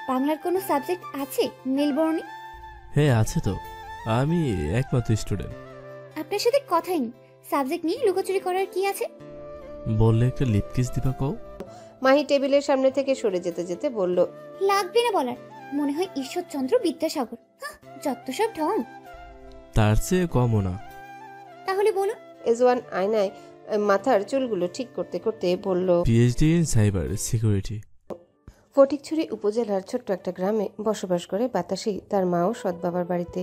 বাংলার কোনো সাবজেক্ট আছে নীলবর্ণী? হ্যাঁ আছে তো, আমি একমাত্র স্টুডেন্ট। আপনার সাথে কথাই নেই, সাবজেক্ট নিয়ে লুকোচুরি করার কি আছে? বললে একটা লিপ কিস দিবা কও। মাহি টেবিলের সামনে থেকে সরে যেতে যেতে বলল, লাগবে না বলার, মনে হয় ঈশ্বরচন্দ্র বিদ্যাসাগর। যত সব ঢং। তার চেয়ে কমও না। তাহলে বলুন। এজওয়ান আয়নায় মাথার চুলগুলো ঠিক করতে করতে বলল, PhD in cyber security. Fatikchhari উপজেলার ছোট্ট একটা গ্রামে বসবাস করে বাতাসি। তার মাও সৎ বাবার বাড়িতে।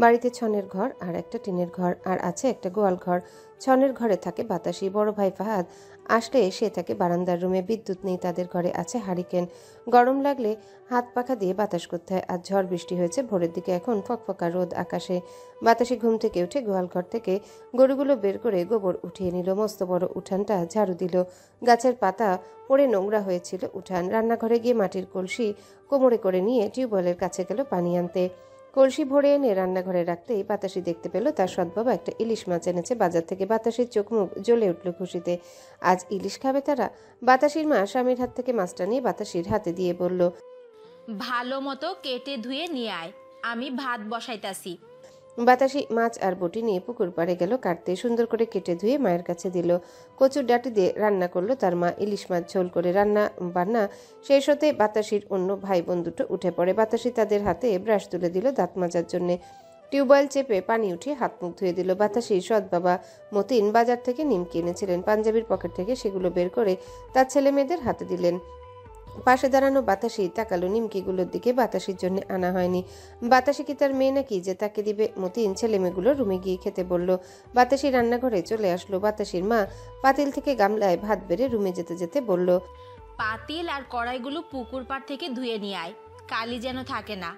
বাড়িতে ছনের ঘর আর একটা টিনের ঘর, আর আছে একটা গোয়াল ঘর। ছনের ঘরে থাকে বাতাসি। বড় ভাই ফাহাদ আসলে সে থাকে বারান্দার রুমে। বিদ্যুৎ নেই তাদের ঘরে, আছে হারিকেন। গরম লাগলে হাত পাখা দিয়ে বাতাস করতে হয়। আজ ঝড় বৃষ্টি হয়েছে ভোরের দিকে, এখন ফকফকা রোদ আকাশে। বাতাসি ঘুম থেকে উঠে গোয়াল ঘর থেকে গরুগুলো বের করে গোবর উঠিয়ে নিল। মস্ত বড় উঠানটা ঝাড়ু দিল। গাছের পাতা পড়ে নোংরা হয়েছিল উঠান। রান্নাঘরে গিয়ে মাটির কলসি কোমরে করে নিয়ে টিউবওয়েলের কাছে গেল পানি আনতে। কলসি ভরে এনে রান্নাঘরে রাখতেই বাতাসি দেখতে পেল তার সৎবাবা একটা ইলিশ মাছ এনেছে বাজার থেকে। বাতাসির চোখ মুখ জ্বলে উঠল খুশিতে। আজ ইলিশ খাবে তারা। বাতাসির মা স্বামীর হাত থেকে মাছটা নিয়ে বাতাসির হাতে দিয়ে বলল, ভালো মতো কেটে ধুয়ে নিয়ে আয়, আমি ভাত বসাইতাছি। বাতাসি মাছ আর বটি নিয়ে পুকুর পাড়ে গেল কাটতে। সুন্দর করে কেটে ধুয়ে মায়ের কাছে দিল। কচুর ডাঁটি দিয়ে রান্না করলো তার মা। ইলিশ মাছ ঝোল করে রান্না বান্না শেষ হতে বাতাসির অন্য ভাই বোন দুটো উঠে পড়ে। বাতাসি তাদের হাতে ব্রাশ তুলে দিল দাঁত মাজার জন্যে। টিউবওয়েল চেপে পানি উঠিয়ে হাত মুখ ধুয়ে দিল। বাতাসির সৎ বাবা মতিন বাজার থেকে নিমকি এনেছিলেন। পাঞ্জাবির পকেট থেকে সেগুলো বের করে তার ছেলে মেয়েদের হাতে দিলেন। পাশে দাঁড়ানো বাতাসি তাকালো নিমকিগুলোর দিকে। বাতাসির জন্য আনা হয়নি। বাতাসি কি তার মেয়ে নাকি যে তাকে দিবে? মতিন ছেলে মেয়েগুলো রুমে গিয়ে খেতে বলল। বাতাসি রান্নাঘরে চলে আসলো। বাতাসির মা পাতিল থেকে গামলায় ভাত বেড়ে রুমে যেতে যেতে বলল, পাতিল আর কড়াইগুলো পুকুর পাড় থেকে ধুয়ে নিয়ে আয়, কালি যেন থাকে না।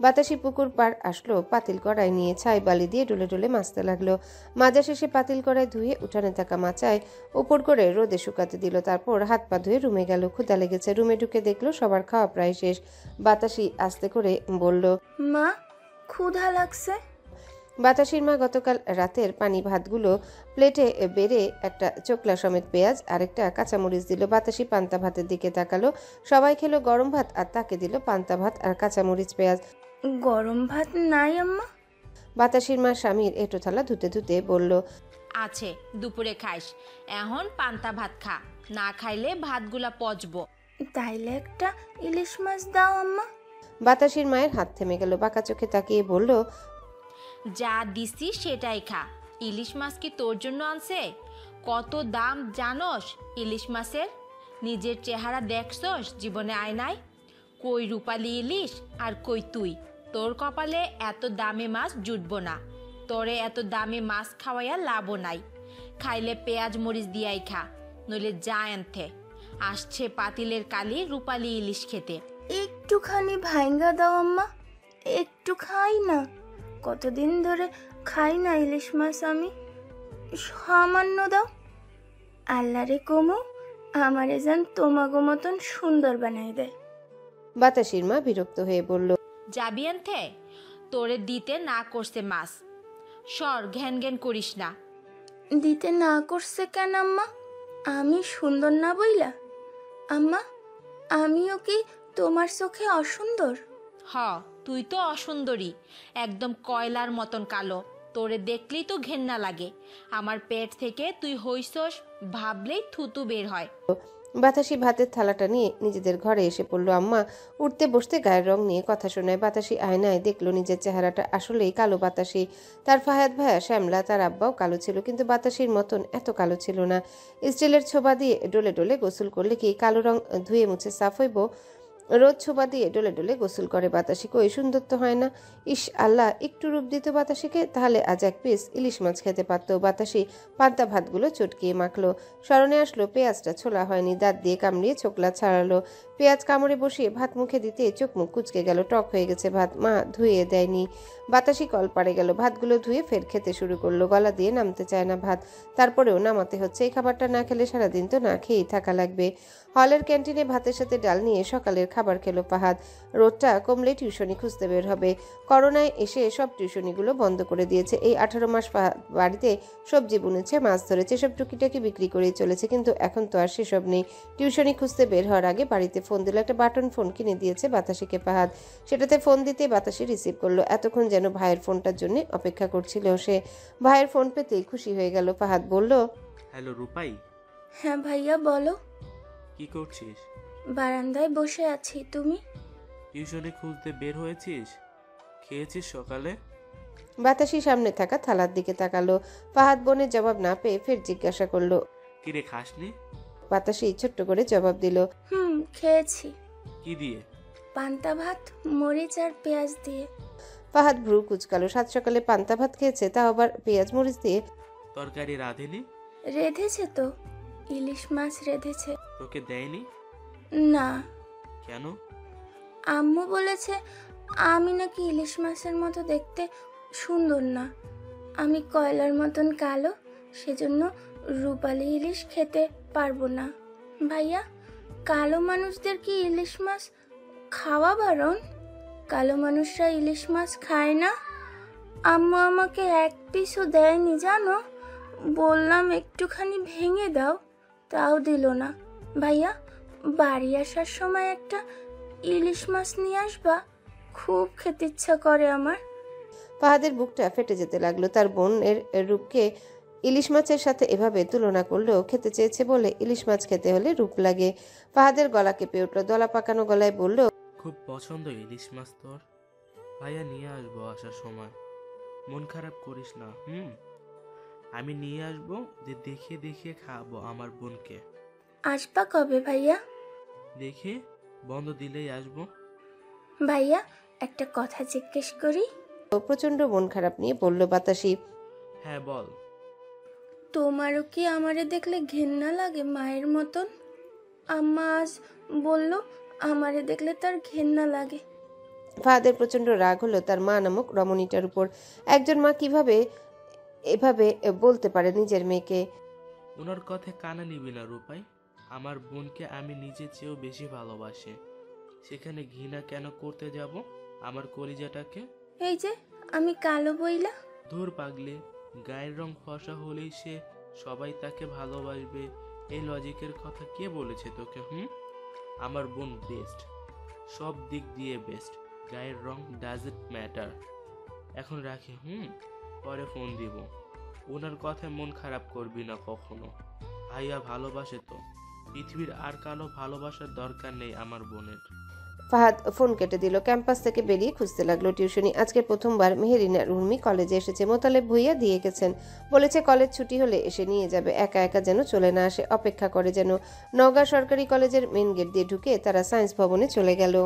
বাতাসি পুকুর পাড় আসলো। পাতিল কড়াই নিয়ে ছাই বালি দিয়ে ডলে ডলে মাজতে লাগলো। মাজা শেষে পাতিল কড়াই ধুয়ে উঠানে থাকা মাচায় উপর করে রোদে শুকাতে দিল। তারপর হাত পা ধুয়ে রুমে গেল। ক্ষুধা লেগেছে। রুমে ঢুকে দেখলো সবার খাওয়া প্রায় শেষ। বাতাসি আস্তে করে বলল, মা, ক্ষুধা লাগছে। বাতাসির মা গতকাল রাতের পানি ভাতগুলো প্লেটে বেড়ে একটা চোকলা সমেত পেঁয়াজ আর একটা কাঁচামরিচ দিল। বাতাসি পান্তা ভাতের দিকে তাকালো। সবাই খেলো গরম ভাত আর তাকে দিল পান্তা ভাত আর কাঁচামরিচ পেঁয়াজ। গরম ভাত নাই আম্মা? বাতাসির মা স্বামীর এঁটো থালা ধুতে ধুতে বলল, আছে, দুপুরে খাইস, এখন পান্তা ভাত খা, না খাইলে ভাতগুলা পচবো। তাইলে একটা ইলিশ মাছ দাও আম্মা। বাতাসির মায়ের হাত থেমে গেল। বাঁকা চোখে তাকিয়ে বলল, যা দিছি সেটাই খা। ইলিশ মাছ কি তোর জন্য আনছে? কত দাম জানোস ইলিশ মাছের? নিজের চেহারা দেখছস জীবনে আয়নায়? কই রূপালি ইলিশ আর কই তুই? তোর কপালে এত দামে মাছ জুটবো না। তোরে এত দামে মাছ খাওয়াইয়া লাভও নাই। খাইলে পেঁয়াজ মরিচ দিয়াই খা, নইলে যা আনতে। আসছে পাতিলের কালি রূপালি ইলিশ খেতে। একটুখানি ভাইঙ্গা দাও আম্মা, একটু খাই না। কতদিন ধরে খাই না ইলিশ মাছ আমি। সামান্য দাও। আল্লাহরে কমু আমারে যেন তোমাগো মতন সুন্দর বানাই দেয়। বাতাসির মা বিরক্ত হয়ে বলল, যাবি আনতে? তোরে দিতে না করছে মাছ। সর, ঘ্যান ঘ্যান করিস না। দিতে না করছে কেন আম্মা? আমি সুন্দর না বইলা? আম্মা, আমিও কি তোমার চোখে অসুন্দর? হ, তুই তো অসুন্দরী, একদম কয়লার মতন কালো। তোরে দেখলেই তো ঘেন্না লাগে। আমার পেট থেকে তুই হইছস ভাবলেই থুতু বের হয়। বাতাসি ভাতের থালাটা নিয়ে নিজেদের ঘরে এসে পড়ল। আম্মা উঠতে বসতে গায়ের রং নিয়ে কথা শোনায়। বাতাসি আয়নায় দেখলো নিজের চেহারাটা আসলেই কালো। বাতাসি, তার ফাহাদ ভাইয়া শ্যামলা, তার আব্বাও কালো ছিল, কিন্তু বাতাসির মতন এত কালো ছিল না। স্টিলের ছোবা দিয়ে ডলে ডলে গোসল করলে কি কালো রং ধুয়ে মুছে সাফ হইব? রোদ ছোবা দিয়ে ডলে ডলে গোসল করে বাতাসি, কই সুন্দর তো হয় না। ইস আল্লাহ, একটু রূপ দিত বাতাসিকে, তাহলে আজ এক পিস ইলিশ মাছ খেতে পারত। বাতাসি পান্তা ভাতগুলো চটকিয়ে মাখলো। স্মরণে আসলো পেঁয়াজটা ছোলা হয়নি। দাঁত দিয়ে কামড়িয়ে চোকলা ছাড়ালো। পেঁয়াজ কামড়ে বসিয়ে ভাত মুখে দিতে চোখ মুখ কুচকে গেল। টক হয়ে গেছে ভাত, মা ধুয়ে দেয়নি। বাতাসি কল পাড়ে গেল। ভাতগুলো ধুয়ে ফের খেতে শুরু করলো। গলা দিয়ে নামতে চায় না ভাত, তারপরেও নামাতে হচ্ছে। এই খাবারটা না খেলে সারাদিন তো না খেয়েই থাকা লাগবে। হলের ক্যান্টিনে ভাতের সাথে ডাল নিয়ে সকালের খাবার খেলো ফাহাদ। রোদটা কমলে টিউশনি খুঁজতে বের হবে। করোনায় এসে সব টিউশনিগুলো বন্ধ করে দিয়েছে। এই 18 মাস ফাহাদ বাড়িতে সবজি বুনেছে, মাছ ধরেছে, সব টুকিটাকি বিক্রি করেই চলেছে, কিন্তু এখন তো আর সেসব নেই। টিউশনি খুঁজতে বের হওয়ার আগে বাড়িতে ফোন দিল। একটা বাটন ফোন কিনে দিয়েছে বাতাসিকে ফাহাদ। সেটাতে ফোন দিতে বাতাসি রিসিভ করলো। এতক্ষণ যেন ভাইয়ের ফোনটার জন্য অপেক্ষা করছিল সে। ভাইয়ের ফোন পেতেই খুশি হয়ে গেল। ফাহাদ বলল, হ্যালো রূপাই, হ্যাঁ ভাইয়া বলো। কি করছিস? বারান্দায় বসে আছি, তুমি? টিউশনে খুঁজতে বের হয়েছিস? খেয়েছিস সকালে? বাতাসি সামনে থাকা থালার দিকে তাকালো। ফাহাদ বোনের জবাব না পেয়ে ফের জিজ্ঞাসা করলো। কিরে খাসনি? বাতাসি ছোট্ট করে জবাব দিল। খেয়েছি। কি দিয়ে? পান্তা ভাত, মরিচ আর পেঁয়াজ দিয়ে। ফাহাদ ভ্রু কুচকালো। সাত সকালে পান্তা ভাত খেয়েছে, তাও আবার পেঁয়াজ মরিচ দিয়ে? তরকারি রাঁধেনি? রেঁধেছে তো, ইলিশ মাছ রেঁধেছে। তোকে দেয়নি? না, কেন? আম্মু বলেছে আমি নাকি ইলিশ মাছের মতো দেখতে সুন্দর না, আমি কয়লার মতন কালো, সেজন্য রূপালি ইলিশ খেতে পারবো না। ভাইয়া, কালো মানুষদের কি ইলিশ মাছ খাওয়া বারণ? কালো মানুষরা ইলিশ মাছ খায় না। আম্মু আমাকে এক পিসও দেয়নি জানো। বললাম একটুখানি ভেঙে দাও, তাও দিল না। ভাইয়া, বাড়ি আসার সময় একটা ইলিশ মাছ নিয়ে আসবা, খুব খেতে ইচ্ছা করে আমার। ফাহাদের বুকটা ফেটে যেতে লাগলো। তার বোনের রূপকে ইলিশ মাছের সাথে এভাবে তুলনা করলেও খেতে চেয়েছে বলে ইলিশ মাছ খেতে হলে রূপ লাগে। ফাহাদের গলা কেঁপে উঠল। দলা পাকানো গলায় বলল, খুব পছন্দ ইলিশ মাছ তোর? ভাইয়া নিয়ে আসবো আসার সময়, মন খারাপ করিস না। আমি নিয়ে আসবো, দেখিয়ে দেখিয়ে খাওয়াবো আমার বোনকে। আসবা কবে ভাইয়া? দেখি বন্ধ দিলেই আসবো। ভাইয়া, একটা কথা জিজ্ঞেস করি? প্রচন্ড মন খারাপ নিয়ে বলল বাতাসি। হ্যাঁ বল। তোমারও কি আমারে দেখলে ঘেন্না লাগে মায়ের মতন? আম্মা আজ বলল আমারে দেখলে তার ঘেন্না লাগে। ফাহাদের প্রচন্ড রাগ হলো তার মা নামক রমণীটার উপর। একজন মা কিভাবে এভাবে বলতে পারে নিজের মেয়েকে? ওনার কথায় কানা নিবি না রূপাই। আমার বোনকে আমি নিজের চেয়েও বেশি ভালোবাসি, সেখানে ঘৃণা কেন করতে যাব আমার কলিজাটাকে? এই যে আমি কালো বইলা। ধুর পাগলি, গায়ের রং ফসা হলেই সে সবাই তাকে ভালোবাসবে, এই লজিকের কথা কে বলেছে তোকে? আমার বোন বেস্ট, সব দিক দিয়ে বেস্ট, গায়ের রং ডাজন্ট ম্যাটার। এখন রাখি, পরে ফোন দিব। ওনার কথায় মন খারাপ করবি না কখনো। ভাইয়া ভালোবাসে তো, পৃথিবীর আর কালো ভালোবাসার দরকার নেই আমার বোনের। ফাহাদ ফোন কেটে দিল। ক্যাম্পাস থেকে বেরিয়ে খুঁজতে লাগলো টিউশনি। আজকে প্রথমবার মেহেরিনা রুমি কলেজে এসেছে। মোতালেব ভুইয়া দিয়ে গেছেন, বলেছে কলেজ ছুটি হলে এসে নিয়ে যাবে। একা একা যেন চলে না আসে, অপেক্ষা করে যেন। নওগাঁ সরকারি কলেজের মেন গেট দিয়ে ঢুকে তারা সায়েন্স ভবনে চলে গেল।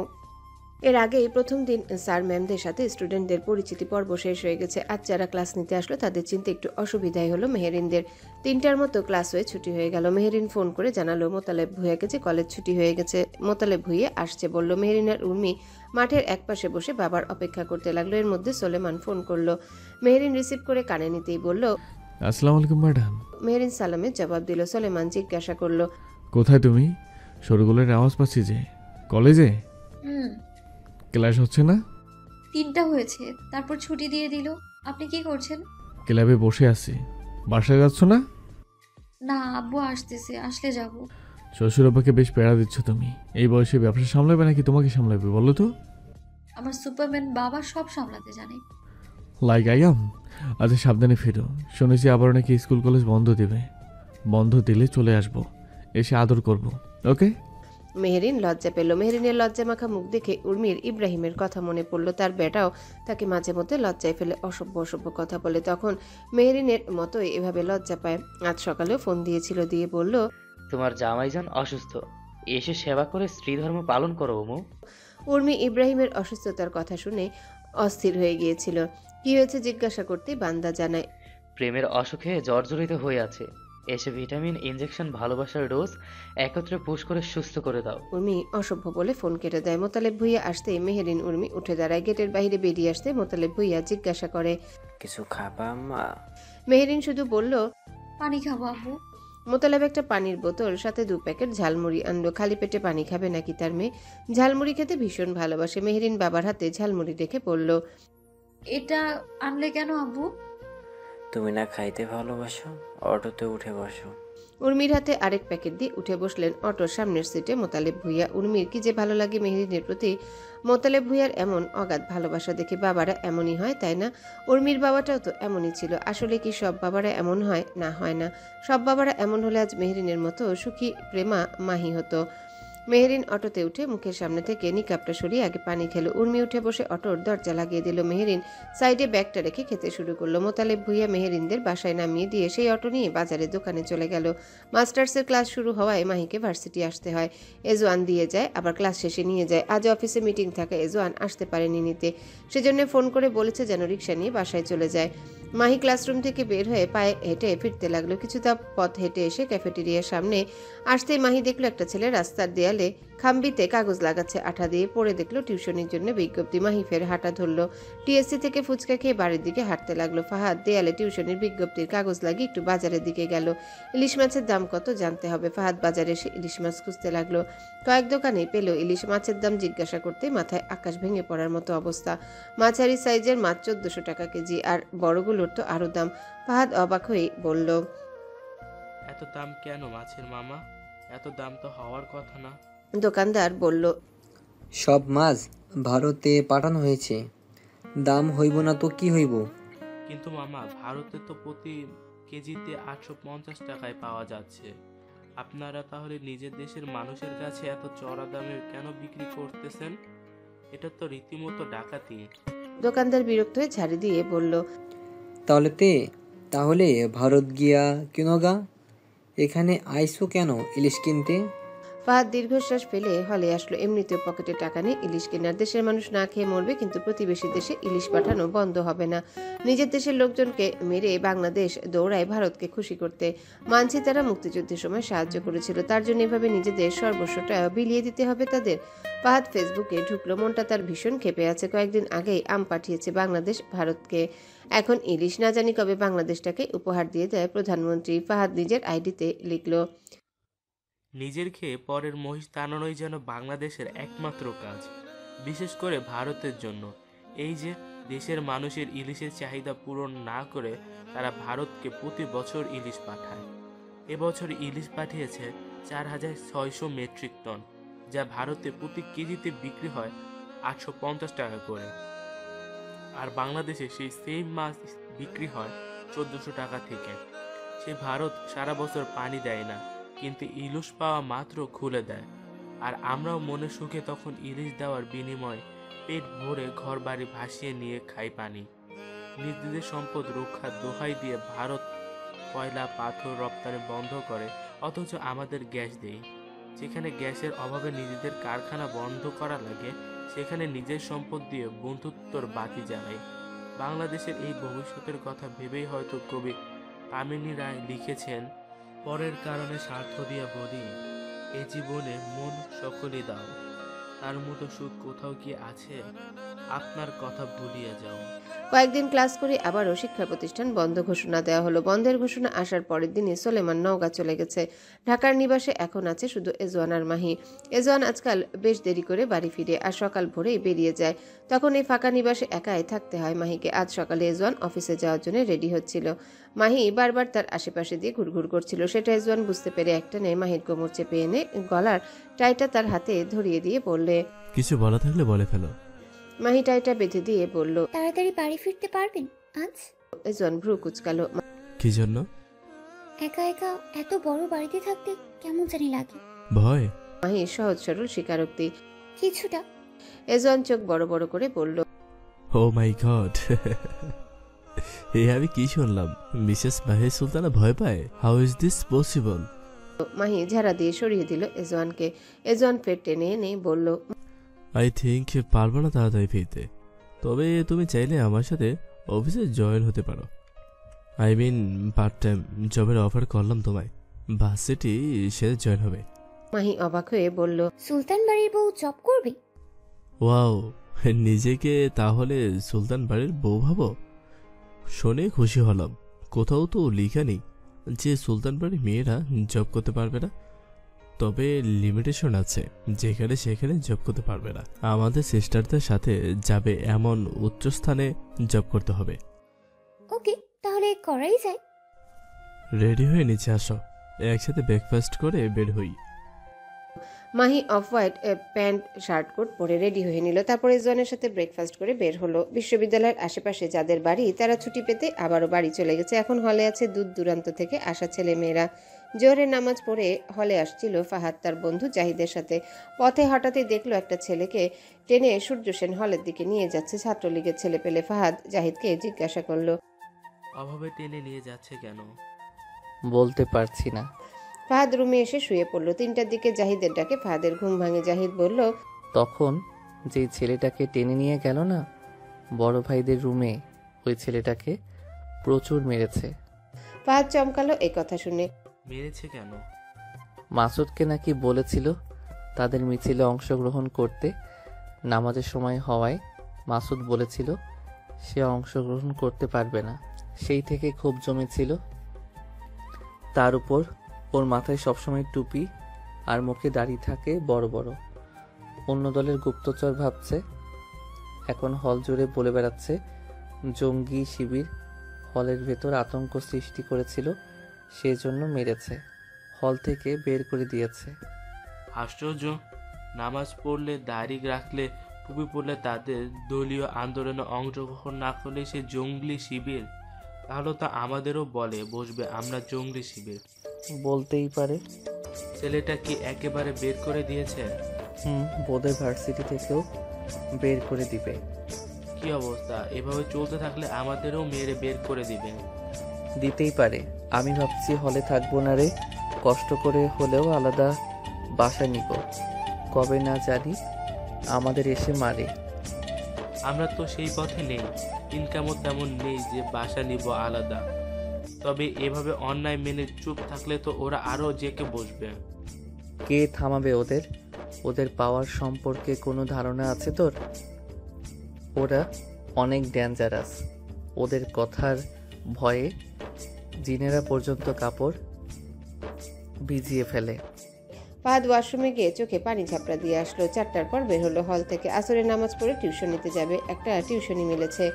এর আগেই প্রথম দিন স্যার ম্যামদের সাথে স্টুডেন্টদের পরিচিতি পর্ব শেষ হয়ে গেছে। আজ যারা ক্লাস নিতে আসলো তাদের চিনতে একটু অসুবিধাই হলো মেহেরিনদের। 3টার মতো ক্লাস হয়ে ছুটি হয়ে গেল। মেহেরিন ফোন করে জানালো মোতালেব ভুইয়াকে যে কলেজ ছুটি হয়ে গেছে। মোতালেব ভুইয়া আসছে বলল। মেহেরিনার উর্মি মাঠের একপাশে বসে বাবার অপেক্ষা করতে লাগলো। এর মধ্যে সোলেমান ফোন করলো। মেহেরিন রিসিভ করে কানে নিতেই বলল, আসসালামু আলাইকুম ম্যাডাম। মেহেরিন সালামের জবাব দিল। সোলেমান জিজ্ঞাসা করলো, কোথায় তুমি? সরগুলের আওয়াজ পাচ্ছি যে। কলেজে? ক্লাস হচ্ছে না? 3টা হয়েছে, তারপর ছুটি দিয়ে দিল। আপনি কি করছেন? ক্লাবে বসে আছি। বাসায় যাচ্ছ না? না, আব্বু আসতেছে, আসলে যাব। শ্বশুর আব্বাকে বেশ প্যারা দিচ্ছ তুমি। এই বয়সে ব্যবসা সামলাবে নাকি তোমাকে সামলাবে বলো তো? আমার সুপারম্যান বাবা সব সামলাতে জানে। Like I am. আচ্ছা সাবধানে ফিরো। শুনেছি আবার নাকি স্কুল কলেজ বন্ধ দেবে। বন্ধ দিলে চলে আসবো, এসে আদর করব। ওকে? মেহেরিন লজ্জা পেল। মেহেরিনের লজ্জা মাখা মুখ দেখে উর্মির ইব্রাহিমের কথা মনে পড়ল। তার বেটাও তাকে মাঝে মধ্যে লজ্জায় ফেলে, অসভ্য অসভ্য কথা বলে। তখন মেহেরিনের মতোই এভাবে লজ্জা পায়। আজ সকালেও ফোন দিয়েছিল, দিয়ে বলল, তোমার জামাইজান অসুস্থ, এসে সেবা করে স্ত্রী ধর্ম পালন করো। উর্মি ইব্রাহিমের অসুস্থতার কথা শুনে অস্থির হয়ে গিয়েছিল। কি হয়েছে জিজ্ঞাসা করতে বান্দা জানায়, প্রেমের অসুখে জর্জরিত হয়ে আছে, এসে ভিটামিন ইনজেকশন ভালোবাসার ডোজ একত্রে পুশ করে সুস্থ করে দাও। উর্মি অসভ্য বলে ফোন কেটে দেয়। মোতালেব ভুইয়া আসতে মেহেরিন উর্মি উঠে দাঁড়ায়। গেটের বাইরে বেরিয়ে আসতে মোতালেব ভুইয়া জিজ্ঞাসা করে, কিছু খাবা আম্মা? মেহেরিন শুধু বলল, পানি খাবো আব্বু। মোতালেব একটা পানির বোতল সাথে 2 প্যাকেট ঝালমুড়ি আনলো। খালি পেটে পানি খাবে নাকি তার মেয়ে? ঝালমুড়ি খেতে ভীষণ ভালোবাসে। মেহেরিন বাবার হাতে ঝালমুড়ি রেখে বলল, এটা আনলে কেন আব্বু? তুমি না খাইতে ভালোবাসো, অটোতে উঠে বসো। উর্মির হাতে আরেক প্যাকেট দিয়ে উঠে বসলেন অটোর সামনের সিটে মোতালেব ভুঁইয়া। উর্মির কি যে ভালো লাগে মেহেরিনের প্রতি। মোতালেব ভুঁইয়ার এমন অগাধ ভালোবাসা দেখে বাবারা এমনই হয়, তাই না? উর্মির বাবাটাও তো এমনই ছিল। আসলে কি সব বাবারা এমন হয়? না, হয় না। সব বাবারা এমন হলে আজ মেহেরিনের মতো সুখী প্রেমা মাহি হতো। মেহেরিন অটোতে উঠে মুখের সামনে থেকে নিকাপটা সরিয়ে আগে পানি খেলো। উর্মি উঠে বসে অটোর দরজা লাগিয়ে দিল। মেহেরিন সাইডে ব্যাগটা রেখে খেতে শুরু করলো। মোতালেব ভুঁইয়া মেহেরিনদের বাসায় নামিয়ে দিয়ে সেই অটো নিয়ে বাজারের দোকানে চলে গেল। মাস্টার্সের ক্লাস শুরু হওয়ায় মাহিকে ভার্সিটি আসতে হয়। এজওয়ান দিয়ে যায়, আবার ক্লাস শেষে নিয়ে যায়। আজ অফিসে মিটিং থাকে, এজওয়ান আসতে পারেনি নিতে। সেজন্য ফোন করে বলেছে যেন রিক্সা নিয়ে বাসায় চলে যায়। মাহি ক্লাসরুম থেকে বের হয়ে পায়ে হেঁটে ফিরতে লাগলো। কিছুটা পথ হেঁটে এসে ক্যাফেটেরিয়ার সামনে আসতেই মাহি দেখলো একটা ছেলে রাস্তার দেয়ালে খাম্বিতে কাগজ লাগাচ্ছে আঠা দিয়ে। পড়ে দেখলো টিউশনির জন্য বিজ্ঞপ্তি। মাহি ফের হাঁটা ধরলো। টিএসসি থেকে ফুচকা খেয়ে বাড়ির দিকে হাঁটতে লাগলো। ফাহাদ দেয়ালে টিউশনির বিজ্ঞপ্তির কাগজ লাগিয়ে একটু বাজারের দিকে গেল। ইলিশ মাছের দাম কত জানতে হবে। ফাহাদ বাজারে এসে ইলিশ মাছ খুঁজতে লাগলো। কয়েক দোকানেই পেল ইলিশ মাছের দাম। জিজ্ঞাসা করতে মাথায় আকাশ ভেঙে পড়ার মতো অবস্থা। মাঝারি সাইজের মাছ 1400 টাকা কেজি, আর বড়গুলোর তো আরো দাম। ফাহাদ অবাক হয়ে বলল, এত দাম কেন মাছের মামা? এত দাম তো হওয়ার কথা না। দোকানদার বলল, সব মাছ ভারতে পাঠানো হয়েছে, দাম হইব না তো কি হইব? কিন্তু মামা, ভারতে তো প্রতি কেজিতে 850 টাকায় পাওয়া যাচ্ছে। আপনারা তাহলে নিজের দেশের মানুষের কাছে এত চড়া দামে কেন বিক্রি করতেছেন? এটা তো রীতিমতো ডাকাতি। দোকানদার বিরক্ত হয়ে ঝাড়ি দিয়ে বলল, তাহলে ভারত গিয়া কিনগা, এখানে আইসো কেন ইলিশ কিনতে? ফাহাদ দীর্ঘশ্বাস ফেলে হলে আসলো। এমনিতেও পকেটে টাকা নেই ইলিশ কেনার। দেশের মানুষ না খেয়ে মরবে, কিন্তু প্রতিবেশী দেশে ইলিশ পাঠানো বন্ধ হবে না। নিজের দেশের লোকজনকে মেরে বাংলাদেশ দৌড়ায় ভারতকে খুশি করতে। মানছি তারা মুক্তিযুদ্ধের সময় সাহায্য করেছিল, তার জন্য এভাবে নিজেদের সর্বস্বটা বিলিয়ে দিতে হবে তাদের? ফাহাদ ফেসবুকে ঢুকলো। মনটা তার ভীষণ ক্ষেপে আছে। কয়েকদিন আগেই আম পাঠিয়েছে বাংলাদেশ ভারতকে, এখন ইলিশ। না জানি কবে বাংলাদেশটাকে উপহার দিয়ে দেয় প্রধানমন্ত্রী। ফাহাদ নিজের আইডিতে লিখলো, নিজের খেয়ে পরের মহিষ তাড়ানোই যেন বাংলাদেশের একমাত্র কাজ, বিশেষ করে ভারতের জন্য। এই যে দেশের মানুষের ইলিশের চাহিদা পূরণ না করে তারা ভারতকে প্রতি বছর ইলিশ পাঠায়। এবছর ইলিশ পাঠিয়েছে 4600 মেট্রিক টন, যা ভারতে প্রতি কেজিতে বিক্রি হয় 850 টাকা করে। আর বাংলাদেশে সেই সেম মাছ বিক্রি হয় 1400 টাকা থেকে। সে ভারত সারা বছর পানি দেয় না, কিন্তু ইলিশ পাওয়া মাত্র খুলে দেয়। আর আমরাও মনে সুখে তখন ইলিশ দেওয়ার বিনিময়ে পেট ভরে ঘর বাড়ি ভাসিয়ে নিয়ে খাই পানি। নিজেদের সম্পদ রক্ষার দোহাই দিয়ে ভারত কয়লা পাথর রপ্তানি বন্ধ করে, অথচ আমাদের গ্যাস দেই। যেখানে গ্যাসের অভাবে নিজেদের কারখানা বন্ধ করা লাগে, সেখানে নিজের সম্পদ দিয়ে বন্ধুত্বর বাতি জ্বালাই। বাংলাদেশের এই ভবিষ্যতের কথা ভেবেই হয়তো কবি কামিনী রায় লিখেছেন, পরের কারণে স্বার্থ দিয়া বলি, এ জীবনে মন সকলে দাও, তার মতো সুখ কোথাও কি আছে? আপনার কথা ভুলিয়া যাও। কয়েকদিন ক্লাস করে আবারও শিক্ষা প্রতিষ্ঠান বন্ধ ঘোষণা দেওয়া হলো। বন্ধের ঘোষণা আসার পরের দিনই সোলেমান নওগাঁ চলে গেছে। ঢাকার নিবাসে এখন আছে শুধু এজওয়ান আর মাহি। এজওয়ান আজকাল বেশ দেরি করে বাড়ি ফিরে, আর সকাল ভোরেই বেরিয়ে যায়। তখন এই ফাঁকা নিবাসে একাই থাকতে হয় মাহিকে। আজ সকালে এজওয়ান অফিসে যাওয়ার জন্য রেডি হচ্ছিল। মাহি বারবার তার আশেপাশে দিয়ে ঘুরঘুর করছিল। সেটা এজওয়ান বুঝতে পেরে একটা নেই মাহির কোমর চেপে এনে গলার টাইটা তার হাতে ধরিয়ে দিয়ে বললে, কিছু বলা থাকলে বলে ফেলো। মাহি টাইটা বেঁধে দিয়ে বলল, তাড়াতাড়ি বাড়ি ফিরতে পারবেন আজ? এজওয়ান ভ্রু কুচকালো। কি জন্য? একা একা এত বড় বাড়িতে থাকতে কেমন জানি লাগে। ভয়? মাহি সহজ সরল স্বীকারোক্তি। কিছুটা। এজওয়ান চোখ বড় বড় করে বলল, ও মাই গড, এই আমি কি শুনলাম? মিসেস মাহি সুলতানা ভয় পায়? How is this possible? Mahi ঝাড়া দিয়ে সরিয়ে দিল এজওয়ানকে। এজওয়ান ফের টেনে এনে বলল, আই থিঙ্ক পারবো না তাড়াতাড়ি ফিরতে, তবে তুমি চাইলে আমার সাথে অফিসে জয়েন হতে পারো। আই মিন পার্ট টাইম জবের অফার করলাম তোমায়, ভার্সিটি সে জয়েন হবে। মাহি অবাক হয়ে বলল, সুলতান বাড়ির বউ জব করবে? ওয়াও, নিজেকে তাহলে সুলতান বাড়ির বউ ভাবো? শুনে খুশি হলাম। কোথাও তো লিখা নেই যে সুলতান বাড়ির মেয়েরা জব করতে পারবে না, তবে লিমিটেশন আছে, যেখানে সেখানে জব করতে পারবে না। আমাদের সিস্টারদের সাথে যাবে এমন উচ্চস্থানে জব করতে হবে। ওকে, তাহলে করাই যায়। রেডি হয়ে নিচে আসো, একসাথে ব্রেকফাস্ট করে বের হই। Mahi off white pant shirt coat পরে রেডি হয়ে নিল, তারপরে রিজওয়ানের সাথে ব্রেকফাস্ট করে বের হলো। বিশ্ববিদ্যালয়ের আশেপাশে যাদের বাড়ি তারা ছুটি পেতে আবারও বাড়ি চলে গেছে। এখন হলে আছে দূর দূরান্ত থেকে আসা ছেলে মেয়েরা। জোহরের নামাজ পড়ে হলে আসছিল ফাহাদ তার বন্ধু জাহিদের সাথে। পথে হঠাৎই দেখলো একটা ছেলেকে টেনে সূর্য সেন হলের দিকে নিয়ে যাচ্ছে। ছাত্রলীগের ছেলে পেলে ফাহাদ জাহিদকে জিজ্ঞাসা করলো, অভাবে টেনে নিয়ে যাচ্ছে কেন? বলতে পারছি না। ফাহাদ রুমে এসে শুয়ে পড়লো। 3টার দিকে জাহিদের ডাকে ফাহাদের ঘুম ভাঙে। জাহিদ বলল, তখন যে ছেলেটাকে টেনে নিয়ে গেল না বড় ভাইদের রুমে, ওই ছেলেটাকে প্রচুর মেরেছে। ফাহাদ চমকালো এই কথা শুনে। মেরেছে কেন? মাসুদকে নাকি বলেছিল তাদের মিছিলে অংশগ্রহণ করতে, নামাজের সময় হওয়ায় মাসুদ বলেছিল সে অংশগ্রহণ করতে পারবে না। সেই থেকে খুব জমেছিল। তার উপর ওর মাথায় সবসময় টুপি আর মুখে দাড়ি থাকে বড় বড়। অন্য দলের গুপ্তচর ভাবছে, এখন হল জুড়ে বলে বেড়াচ্ছে জঙ্গি শিবির হলের ভেতর আতঙ্ক সৃষ্টি করেছিল, সেজন্য মেরেছে, হল থেকে বের করে দিয়েছে। আশ্চর্য, নামাজ পড়লে, দাড়ি রাখলে, টুপি পড়লে তাদের দলীয় আন্দোলনে অংশগ্রহণ না করলে সে জঙ্গলি শিবির। তাহলে তো আমাদেরও বলে বসবে আমরা জঙ্গলি শিবির। বলতেই পারে। ছেলেটা কি একেবারে বের করে দিয়েছে? বোধহয় ভার্সিটি থেকেও বের করে দিবে। কি অবস্থা, এভাবে চলতে থাকলে আমাদেরও মেরে বের করে দিবে। দিতেই পারে। আমি ভাবছি হলে থাকবো না রে, কষ্ট করে হলেও আলাদা বাসা নিব। কবে না জানি আমাদের এসে মারে। আমরা তো সেই পথে নেই, ইনকামও তেমন নেই যে বাসা নিব আলাদা। তবে এভাবে অন্যায় মেনে চুপ থাকলে তো ওরা আরো জেকে বসবে। কে থামাবে ওদের? ওদের পাওয়ার সম্পর্কে কোনো ধারণা আছে তোর? ওরা অনেক ডেঞ্জারাস। ওদের কথার ভয়ে জিনেরা পর্যন্ত কাপড় ভিজিয়ে ফেলে। ফাহাদ ওয়াশরুমে গিয়ে চোখে পানি ঝাপড়া দিয়ে আসলো। 4টার পর বের হলো হল থেকে। আসরের নামাজ পড়ে টিউশন নিতে যাবে। একটা টিউশনি মিলেছে।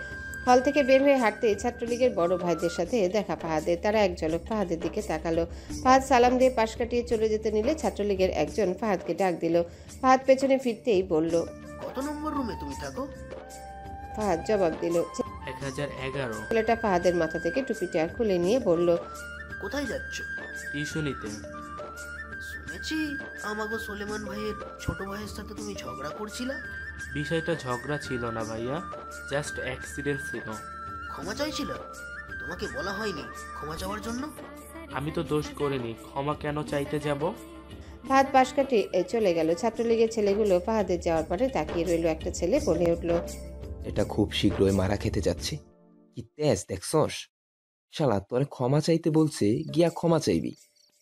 হল থেকে বের হয়ে হাঁটতেই ছাত্রলীগের বড় ভাইদের সাথে দেখা ফাহাদের। তারা এক ঝলক ফাহাদের দিকে তাকালো। ফাহাদ সালাম দিয়ে পাশ কাটিয়ে চলে যেতে নিলে ছাত্রলীগের একজন ফাহাদকে ডাক দিল। ফাহাদ পেছনে ফিরতেই বলল, কত নম্বর রুমে তুমি থাকো? ফাহাদ জবাব দিল। 1011। ছেলেটা ফাহাদের মাথা থেকে টুপিটা খুলে নিয়ে বলল, কোথায় যাচ্ছ? টিউশনিতে। শুনেছি আমাগো সোলেমান ভাইয়ের ছোট ভাইয়ের সাথে তুমি ঝগড়া করছিলা। বিষয়টা ঝগড়া ছিল না ভাইয়া, জাস্ট অ্যাক্সিডেন্ট ছিল। ক্ষমা চাইছিল? তোমাকে বলা হয়নি ক্ষমা চাওয়ার জন্য? আমি তো দোষ করিনি, ক্ষমা কেন চাইতে যাব? ফাহাদ পাশ কাটিয়ে চলে গেল। ছাত্রলীগের ছেলেগুলো ফাহাদের যাওয়ার পরে তাকিয়ে রইল। একটা ছেলে বলে উঠল, এটা খুব শীঘ্রই মারা খেতে যাচ্ছে। কি তেজ দেখছস? শালা তোরে ক্ষমা চাইতে বলছে, গিয়া ক্ষমা চাইবি,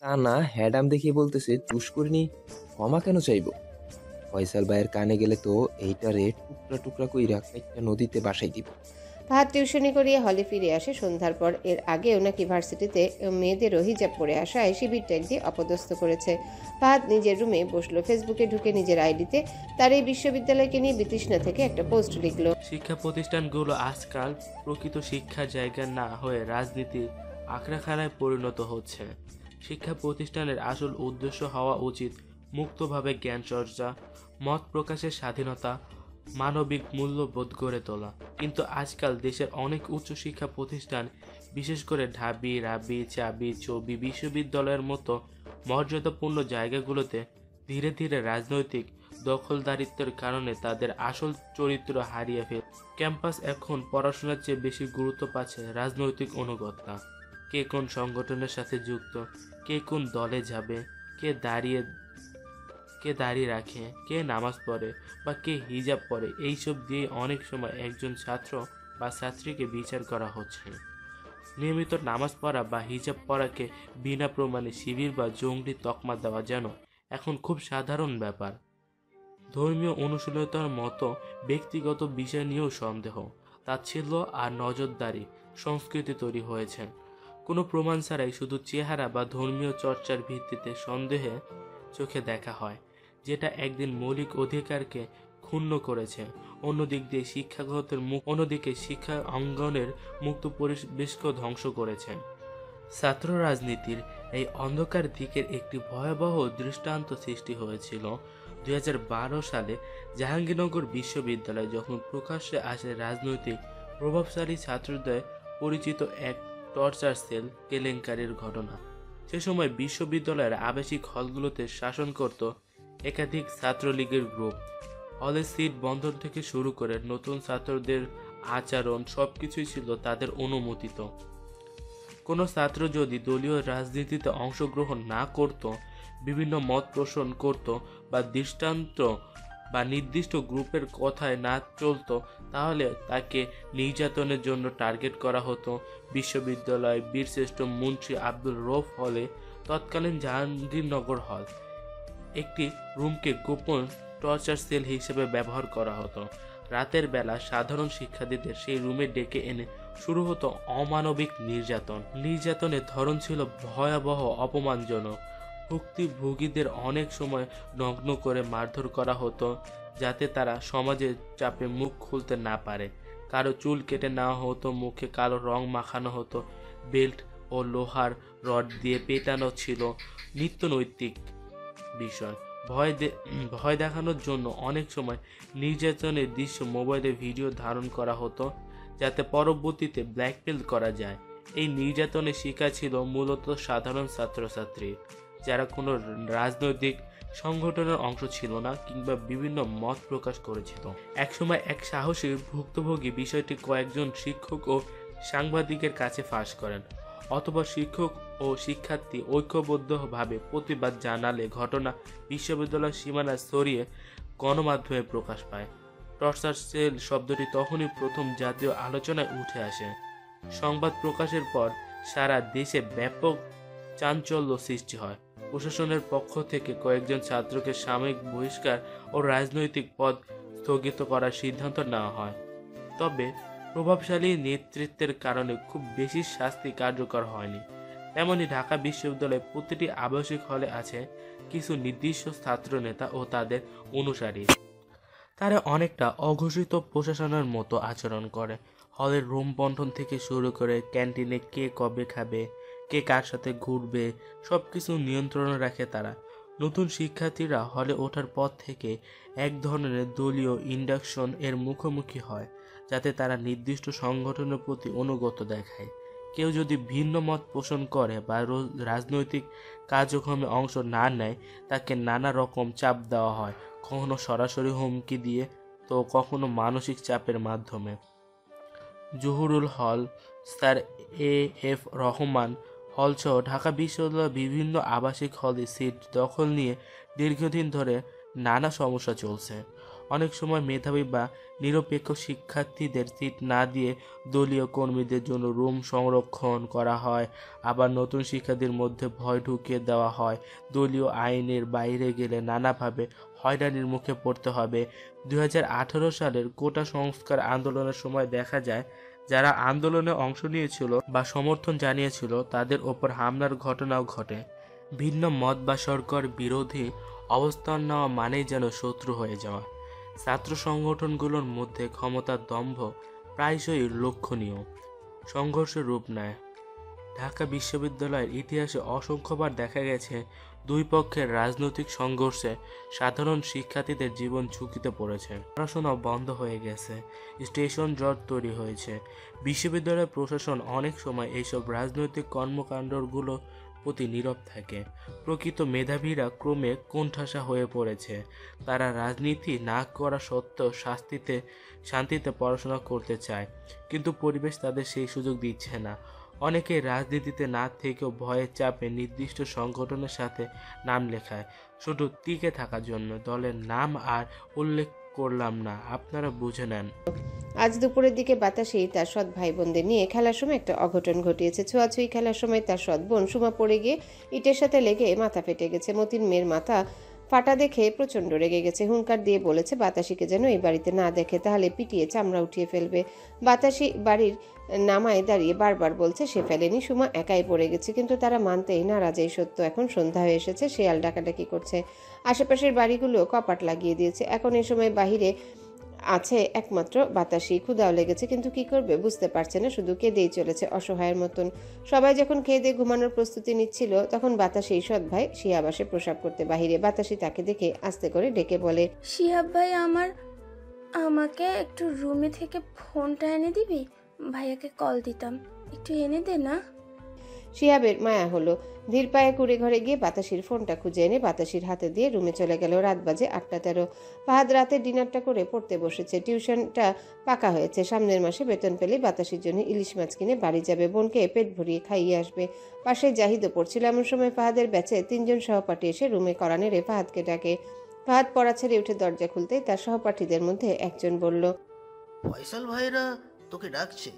তা না হ্যাডাম দেখিয়ে বলতেছে টুস করিনি, ক্ষমা কেন চাইবো? ফয়সাল ভাইয়ের কানে গেলে তো এইটারে টুকরা টুকরা কইরা একটা নদীতে বাসাই দিব। ফাহাদ টিউশনি করিয়ে হলে ফিরে আসে সন্ধ্যার পর। এর আগেও নাকি ভার্সিটিতে মেয়েদেরও হিজাব পরে আসায় শিবির ট্যাগ দিয়ে অপদস্থ করেছে। ফাহাদ নিজের রুমে বসলো। ফেসবুকে ঢুকে নিজের আইডিতে তার এই বিশ্ববিদ্যালয়কে নিয়ে বিতৃষ্ণা থেকে একটা পোস্ট লিখলো। শিক্ষা প্রতিষ্ঠানগুলো আজকাল প্রকৃত শিক্ষার জায়গা না হয়ে রাজনীতির আখড়াখানায় পরিণত হচ্ছে। শিক্ষা প্রতিষ্ঠানের আসল উদ্দেশ্য হওয়া উচিত মুক্তভাবে জ্ঞান চর্চা, মত প্রকাশের স্বাধীনতা, মানবিক মূল্যবোধ গড়ে তোলা। কিন্তু আজকাল দেশের অনেক উচ্চশিক্ষা প্রতিষ্ঠান, বিশেষ করে ঢাবি, রাবি, চাবি, চবি বিশ্ববিদ্যালয়ের মতো মর্যাদাপূর্ণ জায়গাগুলোতে ধীরে ধীরে রাজনৈতিক দখলদারিত্বের কারণে তাদের আসল চরিত্র হারিয়ে ফেলে। ক্যাম্পাস এখন পড়াশোনার চেয়ে বেশি গুরুত্ব পাচ্ছে রাজনৈতিক অনুগত্যা। কে কোন সংগঠনের সাথে যুক্ত, কে কোন দলে যাবে, কে দাড়ি রাখে, কে নামাজ পড়ে বা কে হিজাব পরে, এইসব দিয়ে অনেক সময় একজন ছাত্র বা ছাত্রীকে বিচার করা হচ্ছে। নিয়মিত নামাজ পড়া বা হিজাব পরাকে বিনা প্রমাণে শিবির বা জঙ্গলি তকমা দেওয়া যেন এখন খুব সাধারণ ব্যাপার। ধর্মীয় অনুশীলতার মতো ব্যক্তিগত বিষয় নিয়েও সন্দেহ, তাচ্ছিল্য আর নজরদারি সংস্কৃতি তৈরি হয়েছে। কোনো প্রমাণ ছাড়াই শুধু চেহারা বা ধর্মীয় চর্চার ভিত্তিতে সন্দেহে চোখে দেখা হয়, যেটা একদিন মৌলিক অধিকারকে ক্ষুণ্ণ করেছে। অন্যদিকে শিক্ষা অঙ্গনের মুক্ত পরিবেশকে ধ্বংস করেছে। ছাত্র রাজনীতির এই অন্ধকার দিকের একটি ভয়াবহ দৃষ্টান্ত সৃষ্টি হয়েছিল 2012 সালে জাহাঙ্গীরনগর বিশ্ববিদ্যালয়ে, যখন প্রকাশ্যে আসে রাজনৈতিক প্রভাবশালী ছাত্রদের পরিচিত এক টর্চার সেল কেলেঙ্কারির ঘটনা। সে সময় বিশ্ববিদ্যালয়ের আবাসিক হলগুলোতে শাসন করত একাধিক ছাত্রলীগের গ্রুপ। হলে সিট বন্ধন থেকে শুরু করে নতুন ছাত্রদের আচরণ সবকিছুই ছিল তাদের অনুমোদিত। কোনো ছাত্র যদি দলীয় রাজনীতিতে অংশগ্রহণ না করত, বিভিন্ন মত পোষণ করত বা দৃষ্টান্ত বা নির্দিষ্ট গ্রুপের কথায় না চলত, তাহলে তাকে নির্যাতনের জন্য টার্গেট করা হতো। বিশ্ববিদ্যালয় বীরশ্রেষ্ঠ মুন্সি আব্দুল রৌফ হলে, তৎকালীন জাহাঙ্গীরনগর হল, একটি রুমকে গোপন টর্চার সেল হিসেবে ব্যবহার করা হতো। রাতের বেলা সাধারণ শিক্ষার্থীদের সেই রুমে ডেকে এনে শুরু হতো অমানবিক নির্যাতনের ধরন ছিল ভয়াবহ, অপমানজনক। ভুক্তভোগীদের অনেক সময় নগ্ন করে মারধর করা হতো, যাতে তারা সমাজের চাপে মুখ খুলতে না পারে। কারো চুল কেটে নেওয়া হতো, মুখে কালো রং মাখানো হতো, বেল্ট ও লোহার রড দিয়ে পেটানো ছিল নিত্য নৈতিক বিষয়। ভয় দেখানোর জন্য অনেক সময় নির্যাতনের দৃশ্য মোবাইলে ভিডিও ধারণ করা হতো, যাতে পরবর্তীতে ব্ল্যাকমেল করা যায়। এই নির্যাতনের শিকার ছিল মূলত সাধারণ ছাত্রছাত্রী, যারা কোনো রাজনৈতিক সংগঠনের অংশ ছিল না কিংবা বিভিন্ন মত প্রকাশ করেছিল। একসময় এক সাহসী ভুক্তভোগী বিষয়টি কয়েকজন শিক্ষক ও সাংবাদিকের কাছে ফাঁস করেন, অথবা শিক্ষক ও শিক্ষার্থী ঐক্যবদ্ধভাবে প্রতিবাদ জানালে ঘটনা বিশ্ববিদ্যালয়ের সীমানা ছড়িয়ে গণমাধ্যমে প্রকাশ পায়। টর্চার সেল শব্দটি তখনই প্রথম জাতীয় আলোচনায় উঠে আসে। সংবাদ প্রকাশের পর সারা দেশে ব্যাপক চাঞ্চল্য সৃষ্টি হয়। প্রশাসনের পক্ষ থেকে কয়েকজন ছাত্রকে সাময়িক বহিষ্কার ও রাজনৈতিক পদ স্থগিত করার সিদ্ধান্ত নেওয়া হয়, তবে প্রভাবশালী নেতৃত্বের কারণে খুব বেশি শাস্তি কার্যকর হয়নি। তেমনি ঢাকা বিশ্ববিদ্যালয়ের প্রতিটি আবাসিক হলে আছে কিছু নির্দিষ্ট ছাত্র নেতা ও তাদের অনুসারী। তারা অনেকটা অঘোষিত প্রশাসনের মতো আচরণ করে। হলের রুম বন্টন থেকে শুরু করে ক্যান্টিনে কে কবে খাবে, কে কার সাথে ঘুরবে, সবকিছু নিয়ন্ত্রণে রাখে তারা। নতুন শিক্ষার্থীরা হলে ওঠার পর থেকে এক ধরনের দলীয় ইন্ডাকশন এর মুখোমুখি হয়, যাতে তারা নির্দিষ্ট সংগঠনের প্রতি অনুগত দেখায়। কেউ যদি ভিন্ন মত পোষণ করে বা রাজনৈতিক কার্যক্রমে অংশ না নেয়, তাকে নানা রকম চাপ দেওয়া হয়, কখনো সরাসরি হুমকি দিয়ে, তো কখনো মানসিক চাপের মাধ্যমে। জহুরুল হল, স্যার এ.এফ. রহমান হলসহ ঢাকা বিশ্ববিদ্যালয়ের বিভিন্ন আবাসিক হলে সিট দখল নিয়ে দীর্ঘদিন ধরে নানা সমস্যা চলছে। অনেক সময় মেধাবী বা নিরপেক্ষ শিক্ষার্থীদের সিট না দিয়ে দলীয় কর্মীদের জন্য রুম সংরক্ষণ করা হয়, আবার নতুন শিক্ষার্থীদের মধ্যে ভয় ঢুকিয়ে দেওয়া হয় দলীয় আইনের বাইরে গেলে নানাভাবে হয়রানির মুখে পড়তে হবে। 2018 সালের কোটা সংস্কার আন্দোলনের সময় দেখা যায়, যারা আন্দোলনে অংশ নিয়েছিল বা সমর্থন জানিয়েছিল তাদের ওপর হামলার ঘটনাও ঘটে। ভিন্ন মত বা সরকার বিরোধী অবস্থান নেওয়া মানেই যেন শত্রু হয়ে যাওয়া। ছাত্র সংগঠনগুলোর মধ্যে ক্ষমতার দম্ভ প্রায়শই লক্ষণীয় সংঘর্ষের রূপ নেয়। ঢাকা বিশ্ববিদ্যালয়ের ইতিহাসে অসংখ্যবার দেখা গেছে দুই পক্ষের রাজনৈতিক সংঘর্ষে সাধারণ শিক্ষার্থীদের জীবন ঝুঁকিতে পড়েছে, পড়াশোনা বন্ধ হয়ে গেছে, স্টেশন জট তৈরি হয়েছে। বিশ্ববিদ্যালয়ের প্রশাসন অনেক সময় এইসব রাজনৈতিক কর্মকাণ্ডগুলো প্রতি নীরব থাকে। প্রকৃত মেধাবীরা ক্রমে কোণঠাসা হয়ে পড়েছে। তারা রাজনীতি না করা সত্ত্বেও শান্তিতে পড়াশোনা করতে চায়, কিন্তু পরিবেশ তাদের সেই সুযোগ দিচ্ছে না। অনেকে রাজনীতিতে না থেকেও ভয়ের চাপে নির্দিষ্ট সংগঠনের সাথে নাম লেখায়, শুধু টিকে থাকার জন্য। দলের নাম আর উল্লেখ করলাম না, আপনারা বুঝে নেন। আজ দুপুরের দিকে বাতাসে তার সৎ ভাই বোনদের নিয়ে খেলার সময় একটা অঘটন ঘটিয়েছে। ছোঁয়াছুঁই খেলার সময় তার সৎ বোন সুমা পড়ে গিয়ে ইটের সাথে লেগে মাথা ফেটে গেছে। মতিন মেয়ের মাথা ফাটা দেখে প্রচণ্ড রেগে গেছে। হুঙ্কার দিয়ে বলেছে বাতাসিকে যেন এই বাড়িতে না দেখে, তাহলে পিটিয়ে চামড়া উঠিয়ে ফেলবে। বাতাসি বাড়ির নামায় দাঁড়িয়ে বারবার বলছে সে ফেলেনি, সুমা একাই পড়ে গেছে, কিন্তু তারা মানতেই নারাজ। এই সত্য এখন সন্ধ্যা হয়ে এসেছে, শেয়াল ডাকাডাকি করছে। আশেপাশের বাড়িগুলো কপাট লাগিয়ে দিয়েছে। এখন এই সময় বাহিরে আছে একমাত্র বাতাসি। ক্ষুধাও লেগেছে, কিন্তু কি করবে বুঝতে পারছে না, শুধু কেঁদেই চলেছে অসহায়ের মতন। সবাই যখন খেয়ে দিয়ে ঘুমানোর প্রস্তুতি নিচ্ছিল, তখন বাতাসি সৎ ভাই শিহাব আসে প্রসাব করতে বাহিরে। বাতাসি তাকে দেখে আস্তে করে ডেকে বলে, শিহাব ভাই, আমাকে একটু রুমে থেকে ফোনটা এনে দিবি? ভাইয়াকে কল দিতাম, একটু এনে দে না। শিহাবের মায়া হলো। ধীর পায়ে কুড়ে ঘরে গিয়ে বাতাসির ফোনটা খুঁজে এনে বাতাসির হাতে দিয়ে রুমে চলে গেল। রাত বাজে 8:13। ফাহাদ রাতে ডিনারটা করে পড়তে বসেছে। টিউশনটা পাকা হয়েছে। সামনের মাসে বেতন পেলেই বাতাসির জন্য ইলিশ মাছ কিনে বাড়ি যাবে, বোনকে পেট ভরিয়ে খাইয়ে আসবে। পাশে জাহিদও পড়ছিল। এমন সময় ফাহাদের ব্যাচে 3 জন সহপাঠী এসে রুমে কড়া নেড়ে ফাহাদকে ডাকে। ফাহাদ পড়া ছেড়ে উঠে দরজা খুলতেই তার সহপাঠীদের মধ্যে একজন বলল, ফয়সাল ভাইরা তোকে ডাকছে,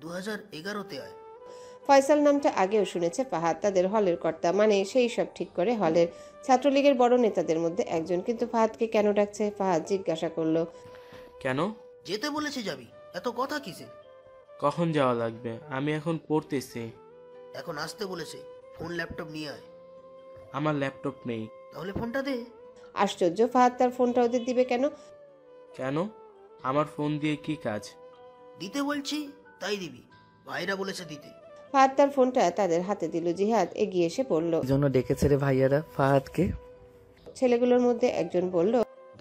2011-তে আয়। ফয়সাল নামটা আগেও শুনেছে ফাহাদ, তাদের হলের কর্তা, মানে সেই সব ঠিক করে হলের। ছাত্রলীগের বড় নেতাদের মধ্যে একজন। কিন্তু ফাহাদকে কেন ডাকছে? ফাহাদ জিজ্ঞাসা করলো, কেন? যেতে বলেছে যাবি, এত কথা কিসে? কখন যাওয়া লাগবে? আমি এখন পড়তেছি। এখন আসতে বলেছে, ফোন ল্যাপটপ নিয়ে আয়। আমার ল্যাপটপ নেই। তাহলে ফোনটা দে। আশ্চর্য, ফাহাদ তার ফোনটা ওদের দিবে কেন? কেন? আমার ফোন দিয়ে কি কাজ? দিতে বলছি তাই দিবি, ভাইরা বলেছে দিতে। ফাহাদ তার ফোনটা তাদের হাতে দিল। জিহাদ এগিয়ে এসে বলল, জন্য ডেকেছে রে ভাইয়ারা ফাহাদকে। ছেলেগুলোর মধ্যে একজন বলল,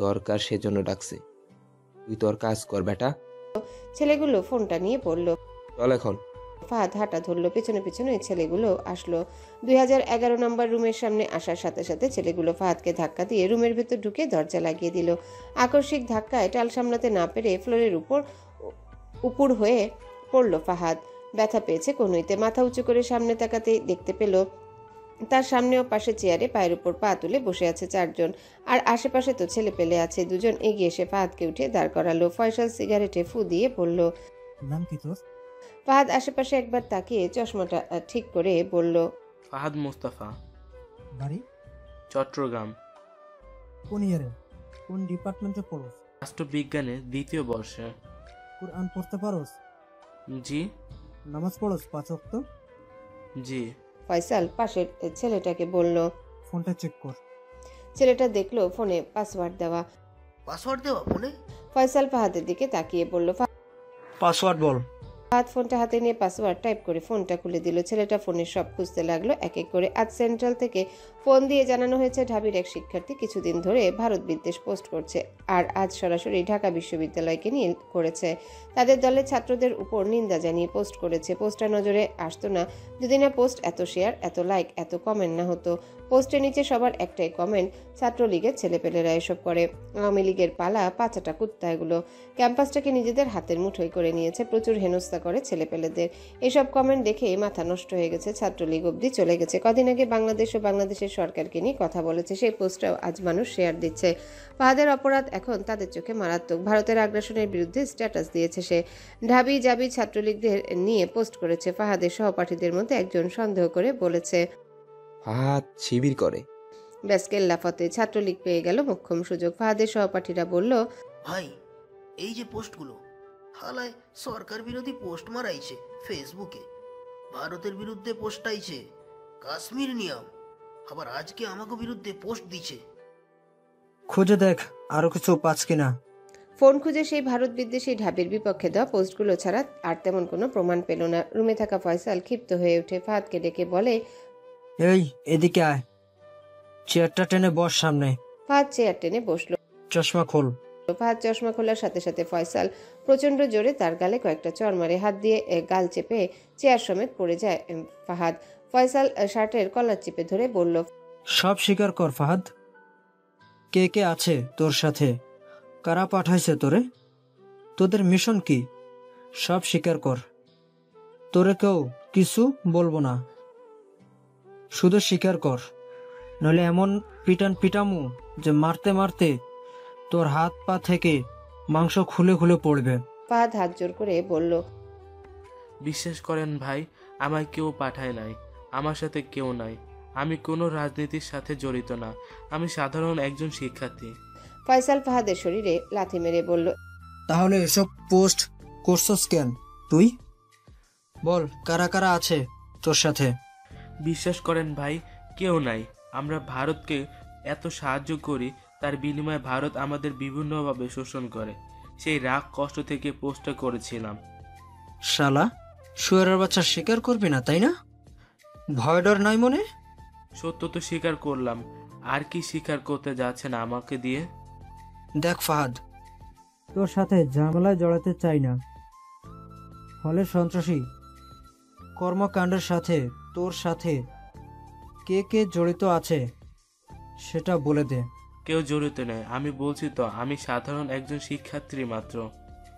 দরকার সেজন্য ডাকছে, তুই তোর কাজ কর বেটা। ছেলেগুলো ফোনটা নিয়ে পড়ল। চল এখন। ফাহাদ হাঁটা ধরলো। পেছনে পেছনে ওই ছেলেগুলো আসলো। 2011 নম্বর রুমের সামনে আসার সাথে সাথে ছেলেগুলো ফাহাদকে ধাক্কা দিয়ে রুমের ভেতর ঢুকে দরজা লাগিয়ে দিল। আকস্মিক ধাক্কায় টাল সামলাতে না পেরে ফ্লোরের উপর হয়ে পড়ল ফাহাদ। ব্যথা পেয়েছে কনুইতে। মাথা উঁচু করে সামনে তাকাতে দেখতে পেল তার সামনে ও পাশে চেয়ারে পায়ের উপর পা তুলে বসে আছে 4 জন। আর আশেপাশে তো ছেলে পেলে আছে। 2 জন এগিয়ে এসে ফাহাদকে উঠে দাঁড় করালো। ফয়সাল সিগারেটে ফু দিয়ে বলল, নাম কি তোর? ফাহাদ আশেপাশে একবার তাকিয়ে চশমাটা ঠিক করে বলল, ফাহাদ মুস্তাফা। বাড়ি? চট্টগ্রাম। কোন ইয়ারে, কোন ডিপার্টমেন্টে পড়োস? রাষ্ট্রবিজ্ঞানে 2য় বর্ষে। কুরআন পড়তে পারোস? জি। নামাজ পড়োস 5 ওয়াক্ত? জি। ফয়সাল পাশের ছেলেটাকে বলল, ফোনটা চেক কর। ছেলেটা দেখলো ফোনে পাসওয়ার্ড দেওয়া। পাসওয়ার্ড দেওয়া ফোনে? ফয়সাল ফাহাদের দিকে তাকিয়ে বলল, পাসওয়ার্ড বল। ফাহাদ ফোনটা হাতে নিয়ে পাসওয়ার্ড টাইপ করে ফোনটা খুলে দিল। ছেলেটা ফোনের সব খুঁজতে লাগলো এক এক করে। আজ সেন্ট্রাল থেকে ফোন দিয়ে জানানো হয়েছে ঢাবির এক শিক্ষার্থী কিছুদিন ধরে ভারত বিদ্বেষ পোস্ট করছে, আর আজ সরাসরি ঢাকা বিশ্ববিদ্যালয়কে নিয়ে করেছে। তাদের দলের ছাত্রদের উপর নিন্দা জানিয়ে পোস্ট করেছে। পোস্টটা নজরে আসতো না যদি না পোস্ট এত শেয়ার, এত লাইক, এত কমেন্ট না হতো। পোস্টের নিচে সবার একটাই কমেন্ট, ছাত্রলীগের ছেলেপেলেরা এসব করে, আওয়ামী লীগের পালা পাচাটা কুত্তা এগুলো। ক্যাম্পাসটাকে নিজেদের হাতের মুঠোয় করে নিয়েছে, প্রচুর হেনস্থা করে ছেলেপেলেদের। এসব কমেন্ট দেখে মাথা নষ্ট হয়ে গেছে। ছাত্রলীগ অবধি চলে গেছে। কদিন আগে বাংলাদেশ ও বাংলাদেশের সরকারকে নিয়ে কথা বলেছে, সেই পোস্টটাও আজ মানুষ শেয়ার দিচ্ছে। ফাহাদের অপরাধ এখন তাদের চোখে মারাত্মক। ভারতের আগ্রাসনের বিরুদ্ধে স্ট্যাটাস দিয়েছে সে। ঢাবি জাবি ছাত্রলীগদের নিয়ে পোস্ট করেছে। ফাহাদের সহপাঠীদের মধ্যে একজন সন্দেহ করে বলেছে, ফাহাদ শিবির করে। ব্যাস কেল্লাফতে ছাত্রলীগ পেয়ে গেল মোক্ষম সুযোগ। ফাহাদের সহপাঠীরা বলল, ভাই এই যে পোস্টগুলো, হালায় সরকার বিরোধী পোস্ট মারাইছে ফেসবুকে, ভারতের বিরুদ্ধে পোস্ট আইছে, কাশ্মীর নিয়ম, আবার আজকে আমাকে বিরুদ্ধে পোস্ট দিছে। খুঁজে দেখ আরো কিছু পাস কিনা। ফোন খুঁজে সেই ভারত বিদ্বেষী ঢাবির বিপক্ষে দেওয়া পোস্টগুলো ছাড়া আর তেমন কোনো প্রমাণ পেল না। রুমে থাকা ফয়সাল ক্ষিপ্ত হয়ে উঠে ফাহাদকে ডেকে বলে, এই এদিকে আয়, চেয়ারটা টেনে বস সামনে। ফাহাদ চেয়ার টেনে বসলো। চশমা খোল। ফাহাদ চশমা খোলার সাথে সাথে ফয়সাল প্রচন্ড জোরে তার গালে কয়েকটা চড় মারে। হাত দিয়ে গাল চেপে চেয়ার সমেত পড়ে যায় ফাহাদ। ফয়সাল শার্টের কলার চেপে ধরে বলল, সব স্বীকার কর ফাহাদ, কে কে আছে তোর সাথে, কারা পাঠাইছে তোরে, তোদের মিশন কি, সব স্বীকার কর। তোরে কেউ কিছু বলবো না, শুধু স্বীকার কর, নইলে এমন পিটামু যে মারতে মারতে তোর হাত পা থেকে মাংস খুলে খুলে পড়বে। ফাহাদ হাত জোর করে বলল, বিশ্বাস করেন ভাই, আমায় কেউ পাঠায় নাই, আমার সাথে কেউ নাই, আমি কোনো রাজনীতির সাথে জড়িত না, আমি সাধারণ একজন শিক্ষার্থী। ফয়সাল ফাহাদের শরীরে লাথি মেরে বলল, তাহলে এসব পোস্ট করছস কেন তুই? বল, কারা কারা আছে তোর সাথে? বিশ্বাস করেন ভাই, কেউ নাই। আমরা ভারতকে এত সাহায্য করি, তার বিনিময়ে ভারত আমাদের বিভিন্নভাবে শোষণ করে। সেই রাগ কষ্ট থেকে পোস্টটা করেছিলাম। শালা, শুয়ারের বাচ্চা স্বীকার করবি না তাই না? ভয় ডর নাই মনে? সত্য তো স্বীকার করলাম, আর কি স্বীকার করতে যাচ্ছেন আমাকে দিয়ে? দেখ ফাহাদ, তোর সাথে ঝামেলায় জড়াতে চাই না, হলে সন্ত্রাসী কর্মকাণ্ডের সাথে তোর সাথে কে কে জড়িত আছে সেটা বলে দে। কেউ জড়িত নেই, আমি বলছি তো, আমি সাধারণ একজন শিক্ষার্থী মাত্র।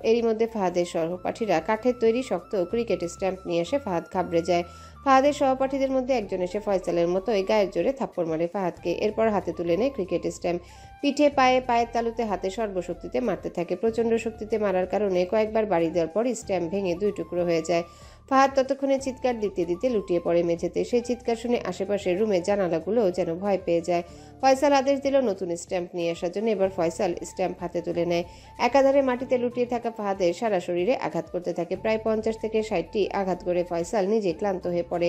এরই মধ্যে ফাহাদের সহপাঠীরা কাঠের তৈরি শক্ত ক্রিকেট স্ট্যাম্প নিয়ে এসে ফাহাদ ঘাবড়ে যায়। ফাহাদের সহপাঠীদের মধ্যে একজন এসে ফয়সালের মতোই গায়ের জোরে থাপ্পড় মারে ফাহাদকে। এরপর হাতে তুলে নেয় ক্রিকেট স্ট্যাম্প, পিঠে পায়ে পায়ের তালুতে হাতে সর্বশক্তিতে মারতে থাকে। প্রচণ্ড শক্তিতে মারার কারণে কয়েকবার বাড়ি দেওয়ার পর স্ট্যাম্প ভেঙে 2 টুকরো হয়ে যায়। ফাহাদ ততক্ষণে চিৎকার দিতে দিতে লুটিয়ে পড়ে মেঝেতে। সেই চিৎকার শুনে আশেপাশের রুমের জানালাগুলো যেন ভয় পেয়ে যায়। ফয়সাল আদেশ দিল নতুন স্ট্যাম্প নিয়ে আসার জন্য। এবার ফয়সাল স্ট্যাম্প হাতে তুলে নেয়। একাধারে মাটিতে লুটিয়ে থাকা ফাহাদের সারা শরীরে আঘাত করতে থাকে। প্রায় 50 থেকে 60টি আঘাত করে ফয়সাল নিজে ক্লান্ত হয়ে পড়ে।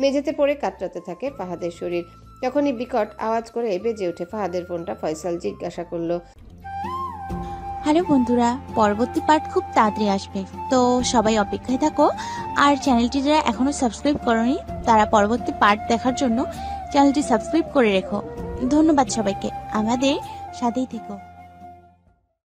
মেঝেতে পড়ে কাতরাতে থাকে ফাহাদের শরীর। তখনই বিকট আওয়াজ করে বেজে ওঠে ফাহাদের ফোনটা। ফয়সাল জিজ্ঞাসা করলো, হ্যালো বন্ধুরা, পরবর্তী পার্ট খুব তাড়াতাড়ি আসবে, তো সবাই অপেক্ষায় থাকো। আর চ্যানেলটি যারা এখনো সাবস্ক্রাইব করোনি তারা পরবর্তী পার্ট দেখার জন্য চ্যানেলটি সাবস্ক্রাইব করে রেখো। ধন্যবাদ সবাইকে, আমাদের সাথেই থেকো।